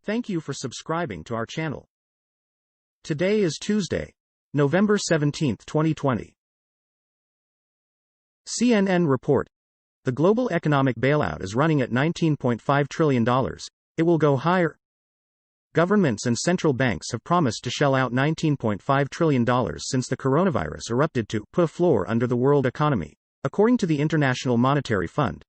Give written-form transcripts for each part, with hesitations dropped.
Thank you for subscribing to our channel. Today is Tuesday, November 17, 2020. CNN report. The global economic bailout is running at $19.5 trillion. It will go higher. Governments and central banks have promised to shell out $19.5 trillion since the coronavirus erupted to put a floor under the world economy, according to the International Monetary Fund.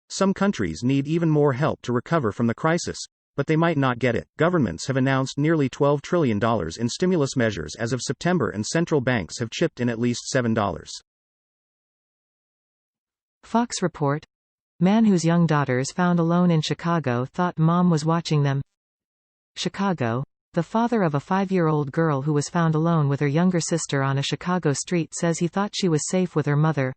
Some countries need even more help to recover from the crisis, but they might not get it. Governments have announced nearly $12 trillion in stimulus measures as of September, and central banks have chipped in at least $7. Fox report. Man whose young daughters found alone in Chicago thought mom was watching them. Chicago. The father of a 5-year-old girl who was found alone with her younger sister on a Chicago street says he thought she was safe with her mother.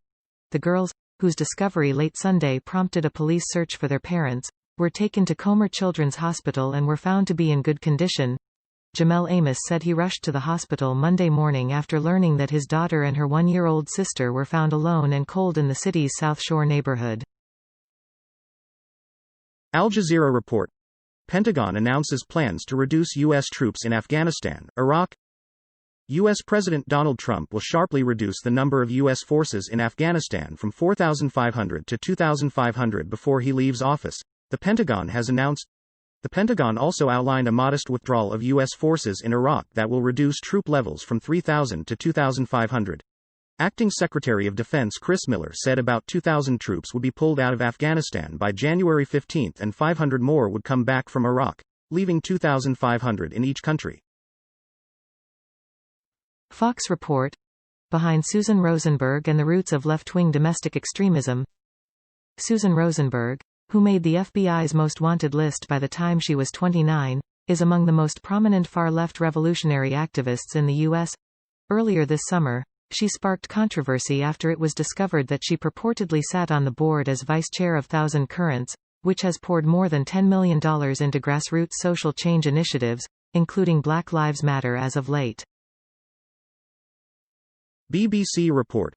The girls, whose discovery late Sunday prompted a police search for their parents, were taken to Comer Children's Hospital and were found to be in good condition. Jamel Amos said he rushed to the hospital Monday morning after learning that his daughter and her 1-year-old sister were found alone and cold in the city's South Shore neighborhood. Al Jazeera report. Pentagon announces plans to reduce U.S. troops in Afghanistan, Iraq. U.S. President Donald Trump will sharply reduce the number of U.S. forces in Afghanistan from 4,500 to 2,500 before he leaves office, the Pentagon has announced. The Pentagon also outlined a modest withdrawal of U.S. forces in Iraq that will reduce troop levels from 3,000 to 2,500. Acting Secretary of Defense Chris Miller said about 2,000 troops would be pulled out of Afghanistan by January 15 and 500 more would come back from Iraq, leaving 2,500 in each country. Fox report. Behind Susan Rosenberg and the roots of left-wing domestic extremism. Susan Rosenberg, who made the FBI's most wanted list by the time she was 29, is among the most prominent far-left revolutionary activists in the U.S. Earlier this summer, she sparked controversy after it was discovered that she purportedly sat on the board as vice chair of Thousand Currents, which has poured more than $10 million into grassroots social change initiatives, including Black Lives Matter as of late. BBC report.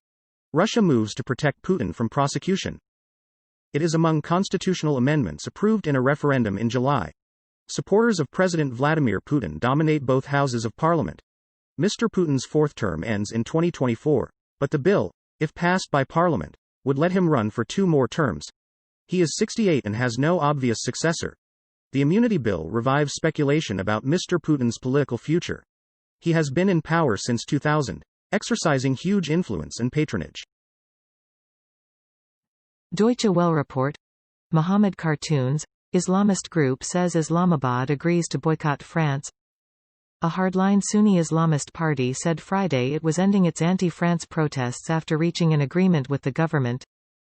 Russia moves to protect Putin from prosecution. It is among constitutional amendments approved in a referendum in July. Supporters of President Vladimir Putin dominate both houses of parliament. Mr. Putin's fourth term ends in 2024, but the bill, if passed by parliament, would let him run for 2 more terms. He is 68 and has no obvious successor. The immunity bill revives speculation about Mr. Putin's political future. He has been in power since 2000, exercising huge influence and patronage. Deutsche Welle report. Mohammed cartoons. Islamist group says Islamabad agrees to boycott France. A hardline Sunni Islamist party said Friday it was ending its anti-France protests after reaching an agreement with the government.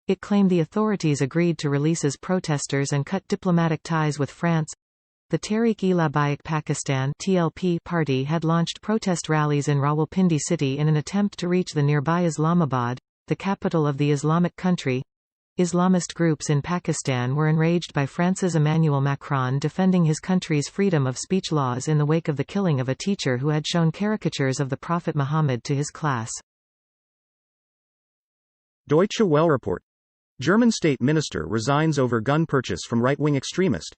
It claimed the authorities agreed to release its protesters and cut diplomatic ties with France. The Tehreek-e-Labbaik Pakistan (TLP) party had launched protest rallies in Rawalpindi city in an attempt to reach the nearby Islamabad, the capital of the Islamic country. Islamist groups in Pakistan were enraged by France's Emmanuel Macron defending his country's freedom of speech laws in the wake of the killing of a teacher who had shown caricatures of the Prophet Muhammad to his class. Deutsche Welle report. German state minister resigns over gun purchase from right-wing extremist.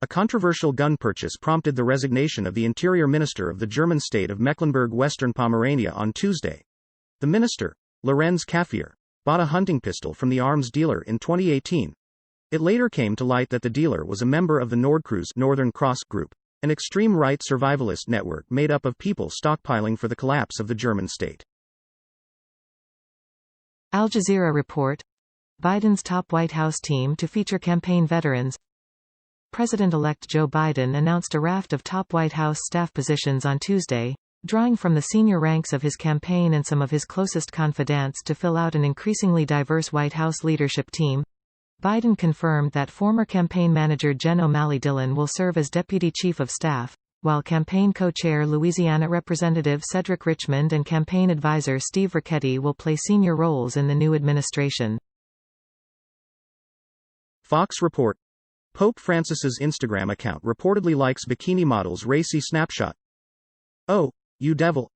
A controversial gun purchase prompted the resignation of the interior minister of the German state of Mecklenburg-Western Pomerania on Tuesday. The minister, Lorenz Kaffier, bought a hunting pistol from the arms dealer in 2018. It later came to light that the dealer was a member of the Nordkreuz Northern Cross group, an extreme right survivalist network made up of people stockpiling for the collapse of the German state. Al Jazeera report. Biden's top White House team to feature campaign veterans. President-elect Joe Biden announced a raft of top White House staff positions on Tuesday, drawing from the senior ranks of his campaign and some of his closest confidants to fill out an increasingly diverse White House leadership team. Biden confirmed that former campaign manager Jen O'Malley Dillon will serve as deputy chief of staff, while campaign co-chair Louisiana Representative Cedric Richmond and campaign advisor Steve Ricchetti will play senior roles in the new administration. Fox report. Pope Francis's Instagram account reportedly likes bikini model's racy snapshot. Oh, you devil.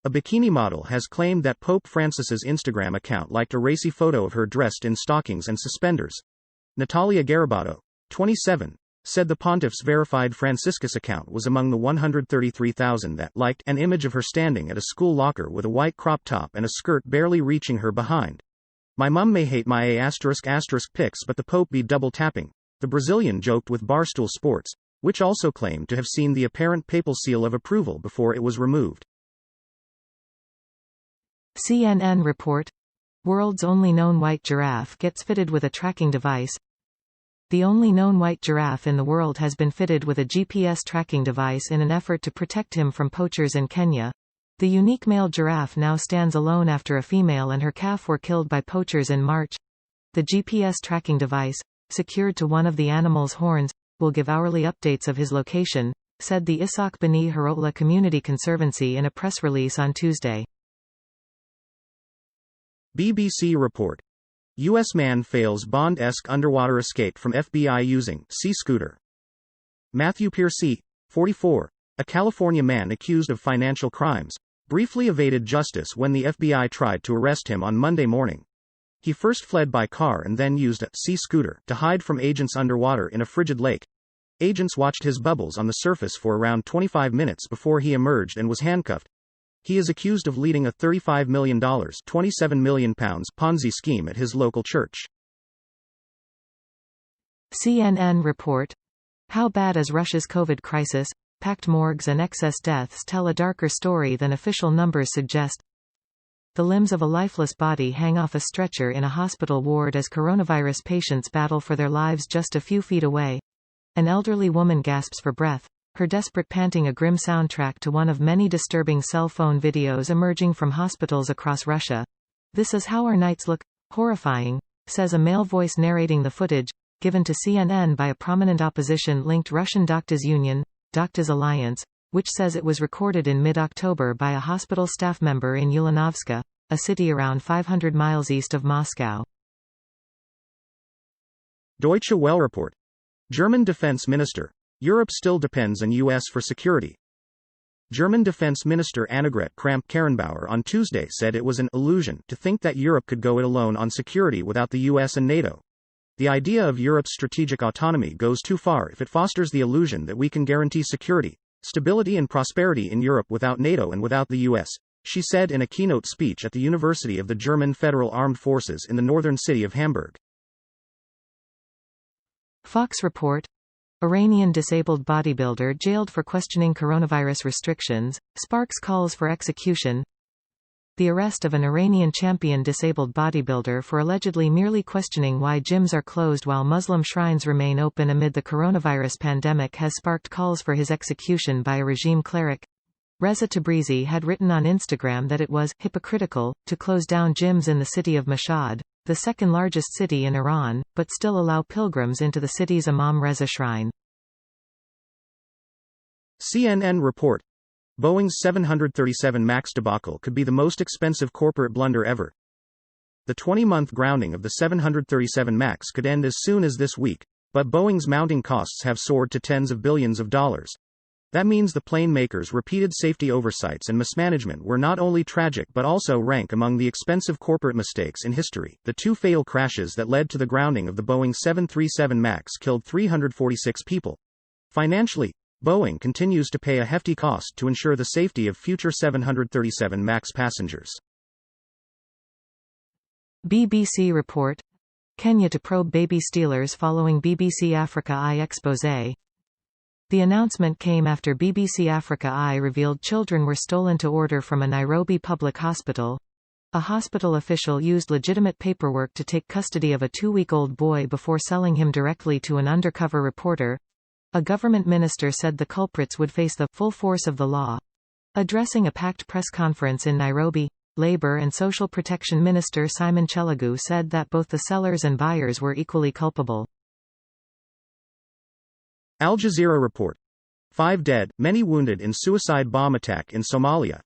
A bikini model has claimed that Pope Francis's Instagram account liked a racy photo of her dressed in stockings and suspenders. Natalia Garibaldo, 27, said the pontiff's verified Franciscus account was among the 133,000 that liked an image of her standing at a school locker with a white crop top and a skirt barely reaching her behind. My mum may hate my pics, but the Pope be double tapping, the Brazilian joked with Barstool Sports, which also claimed to have seen the apparent papal seal of approval before it was removed. CNN report: world's only known white giraffe gets fitted with a tracking device. The only known white giraffe in the world has been fitted with a GPS tracking device in an effort to protect him from poachers in Kenya. The unique male giraffe now stands alone after a female and her calf were killed by poachers in March. The GPS tracking device, secured to one of the animal's horns, will give hourly updates of his location, said the Isaac Beni Harotla Community Conservancy in a press release on Tuesday. BBC report: U.S. man fails bondesque underwater escape from FBI using sea scooter. Matthew Piercy, 44, a California man accused of financial crimes, briefly evaded justice when the FBI tried to arrest him on Monday morning. He first fled by car and then used a sea scooter to hide from agents underwater in a frigid lake. Agents watched his bubbles on the surface for around 25 minutes before he emerged and was handcuffed. He is accused of leading a $35 million £27 million Ponzi scheme at his local church. CNN report: how bad is Russia's COVID crisis? Packed morgues and excess deaths tell a darker story than official numbers suggest. The limbs of a lifeless body hang off a stretcher in a hospital ward as coronavirus patients battle for their lives just a few feet away. An elderly woman gasps for breath, her desperate panting a grim soundtrack to one of many disturbing cell phone videos emerging from hospitals across Russia. "This is how our nights look, horrifying," says a male voice narrating the footage, given to CNN by a prominent opposition-linked Russian Doctors Union, Doctors Alliance, which says it was recorded in mid-October by a hospital staff member in Ulanovska, a city around 500 miles east of Moscow. Deutsche Welle report: German defense minister: Europe still depends on U.S. for security. German Defense Minister Annegret Kramp-Karrenbauer on Tuesday said it was an illusion to think that Europe could go it alone on security without the U.S. and NATO. The idea of Europe's strategic autonomy goes too far if it fosters the illusion that we can guarantee security, stability and prosperity in Europe without NATO and without the U.S., she said in a keynote speech at the University of the German Federal Armed Forces in the northern city of Hamburg. Fox report: Iranian disabled bodybuilder jailed for questioning coronavirus restrictions, sparks calls for execution. The arrest of an Iranian champion disabled bodybuilder for allegedly merely questioning why gyms are closed while Muslim shrines remain open amid the coronavirus pandemic has sparked calls for his execution by a regime cleric. Reza Tabrizi had written on Instagram that it was hypocritical to close down gyms in the city of Mashhad, the second largest city in Iran, but still allow pilgrims into the city's Imam Reza shrine. CNN report: Boeing's 737 MAX debacle could be the most expensive corporate blunder ever. The 20-month grounding of the 737 MAX could end as soon as this week, but Boeing's mounting costs have soared to tens of billions of dollars. That means the plane maker's repeated safety oversights and mismanagement were not only tragic but also rank among the expensive corporate mistakes in history. The two fatal crashes that led to the grounding of the Boeing 737 MAX killed 346 people. Financially, Boeing continues to pay a hefty cost to ensure the safety of future 737 MAX passengers. BBC report: Kenya to probe baby stealers following BBC Africa Eye exposé. The announcement came after BBC Africa Eye revealed children were stolen to order from a Nairobi public hospital. A hospital official used legitimate paperwork to take custody of a 2-week-old boy before selling him directly to an undercover reporter. A government minister said the culprits would face the full force of the law. Addressing a packed press conference in Nairobi, Labour and Social Protection Minister Simon Chelagu said that both the sellers and buyers were equally culpable. Al Jazeera report: 5 dead, many wounded in suicide bomb attack in Somalia.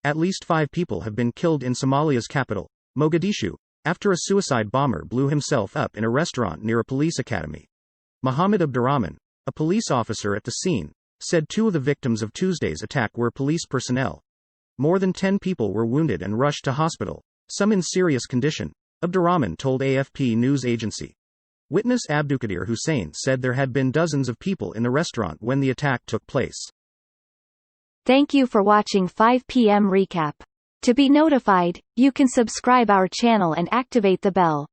At least 5 people have been killed in Somalia's capital, Mogadishu, after a suicide bomber blew himself up in a restaurant near a police academy. Mohammed Abdurrahman, a police officer at the scene, said 2 of the victims of Tuesday's attack were police personnel. More than 10 people were wounded and rushed to hospital, some in serious condition, Abdurrahman told AFP news agency. Witness Abdulkadir Hussein said there had been dozens of people in the restaurant when the attack took place. Thank you for watching 5 p.m. recap. To be notified, you can subscribe our channel and activate the bell.